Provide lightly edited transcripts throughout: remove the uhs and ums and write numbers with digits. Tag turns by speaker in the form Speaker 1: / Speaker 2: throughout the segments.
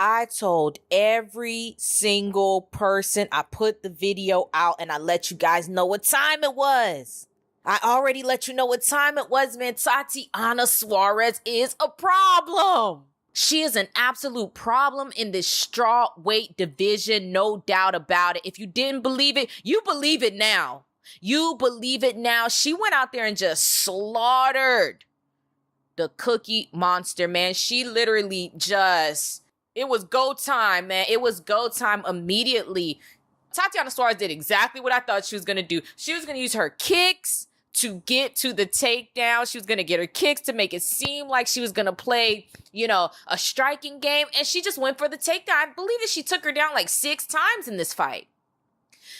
Speaker 1: I told every single person. I put the video out and I let you guys know what time it was. I already let you know what time it was, man. Tatiana Suarez is a problem. She is an absolute problem in this strawweight division, no doubt about it. If you didn't believe it, you believe it now. You believe it now. She went out there and just slaughtered the Cookie Monster, man. She literally just, it was go time, man. It was go time immediately. Tatiana Suarez did exactly what I thought she was going to do. She was going to use her kicks to get to the takedown. She was going to get her kicks to make it seem like she was going to play, a striking game. And she just went for the takedown. I believe that she took her down like 6 times in this fight.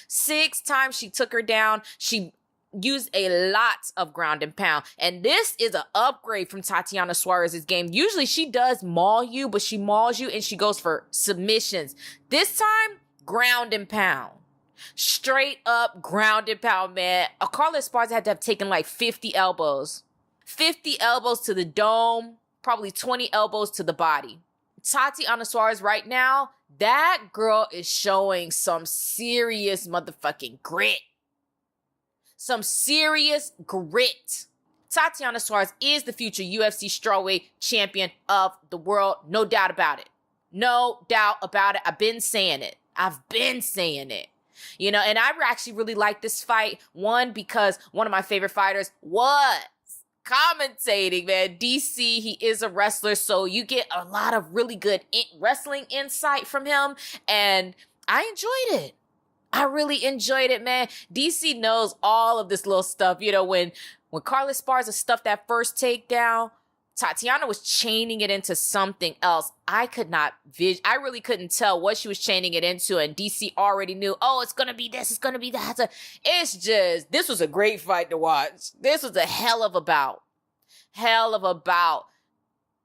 Speaker 1: 6 times she took her down. She used a lot of ground and pound. And this is an upgrade from Tatiana Suarez's game. Usually she does maul you, but she mauls you and she goes for submissions. This time, ground and pound. Straight up ground and pound, man. Carla Esparza had to have taken like 50 elbows. 50 elbows to the dome, probably 20 elbows to the body. Tatiana Suarez right now, that girl is showing some serious motherfucking grit. Some serious grit. Tatiana Suarez is the future UFC strawweight champion of the world. No doubt about it. No doubt about it. I've been saying it. And I actually really like this fight. One, because one of my favorite fighters was commentating, man. DC, he is a wrestler, so you get a lot of really good wrestling insight from him, and I enjoyed it. I really enjoyed it, man. DC knows all of this little stuff. When Carla Esparza stuffed that first takedown, Tatiana was chaining it into something else. I really couldn't tell what she was chaining it into, and DC already knew, it's going to be this, it's going to be that. This was a great fight to watch. This was a hell of a bout.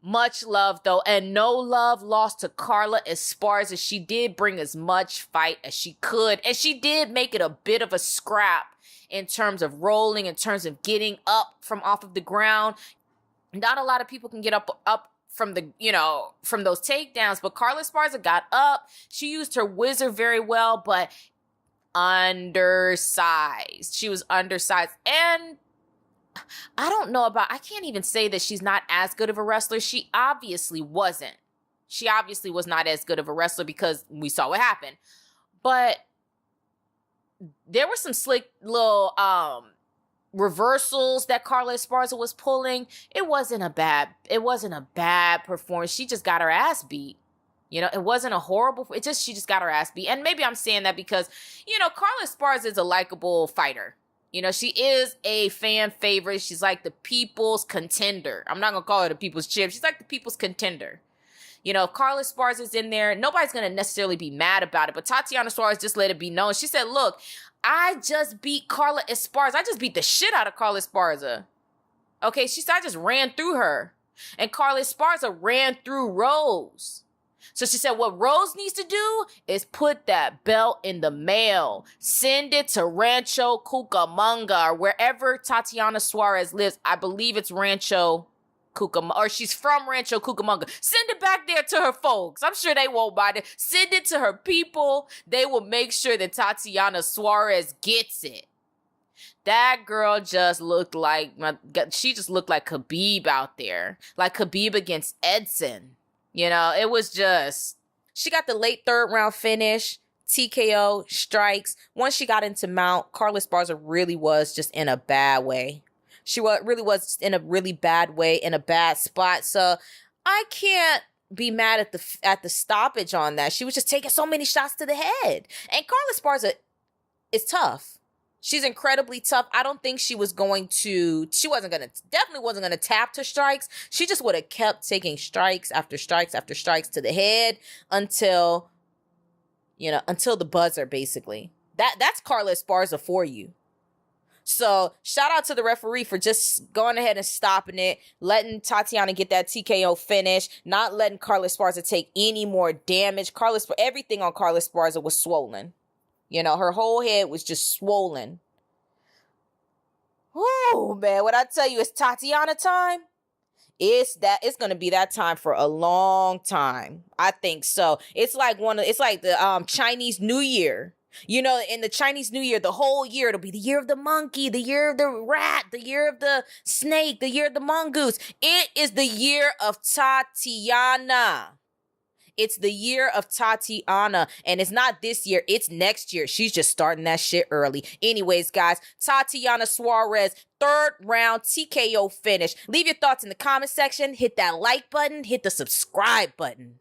Speaker 1: Much love, though, and no love lost to Carla Esparza. She did bring as much fight as she could, and she did make it a bit of a scrap in terms of rolling, in terms of getting up from off of the ground. Not a lot of people can get up from from those takedowns, but Carla Esparza got up. She used her whizzer very well, but undersized. She was undersized. And I can't even say that she's not as good of a wrestler. She obviously wasn't. She obviously was not as good of a wrestler because we saw what happened. But there were some slick little, reversals that Carla Esparza was pulling. It wasn't a bad performance. She just got her ass beat. It wasn't a horrible, she just got her ass beat. And maybe I'm saying that because, Carla Esparza is a likable fighter. She is a fan favorite. She's like the people's contender. I'm not going to call her the people's champ. She's like the people's contender. If Carla Esparza's in there, nobody's going to necessarily be mad about it. But Tatiana Suarez just let it be known. She said, look, I just beat Carla Esparza. I just beat the shit out of Carla Esparza. Okay, she said I just ran through her. And Carla Esparza ran through Rose. So she said what Rose needs to do is put that belt in the mail. Send it to Rancho Cucamonga or wherever Tatiana Suarez lives. I believe it's Rancho Cucamonga, or she's from Rancho Cucamonga. Send it back there to her folks. I'm sure they won't mind it. Send it to her people. They will make sure that Tatiana Suarez gets it. That girl just looked like Khabib out there. Like Khabib against Edson. It was just, she got the late 3rd round finish, TKO, strikes. Once she got into mount, Carla Esparza really was just in a bad way. She really was in a really bad way, in a bad spot. So I can't be mad at the stoppage on that. She was just taking so many shots to the head. And Carla Esparza is tough. She's incredibly tough. I don't think definitely wasn't going to tap to strikes. She just would have kept taking strikes after strikes after strikes to the head until the buzzer, basically. That's Carla Esparza for you. So shout out to the referee for just going ahead and stopping it, letting Tatiana get that TKO finish, not letting Carla Esparza take any more damage. Everything on Carla Esparza was swollen. Her whole head was just swollen. Oh, man, what I tell you, it's Tatiana time. It's gonna be that time for a long time. I think so. It's like the Chinese New Year. You know, in the Chinese New Year, the whole year, it'll be the year of the monkey, the year of the rat, the year of the snake, the year of the mongoose. It is the year of Tatiana. It's the year of Tatiana, and it's not this year, it's next year. She's just starting that shit early. Anyways, guys, Tatiana Suarez, 3rd round TKO finish. Leave your thoughts in the comment section. Hit that like button, hit the subscribe button.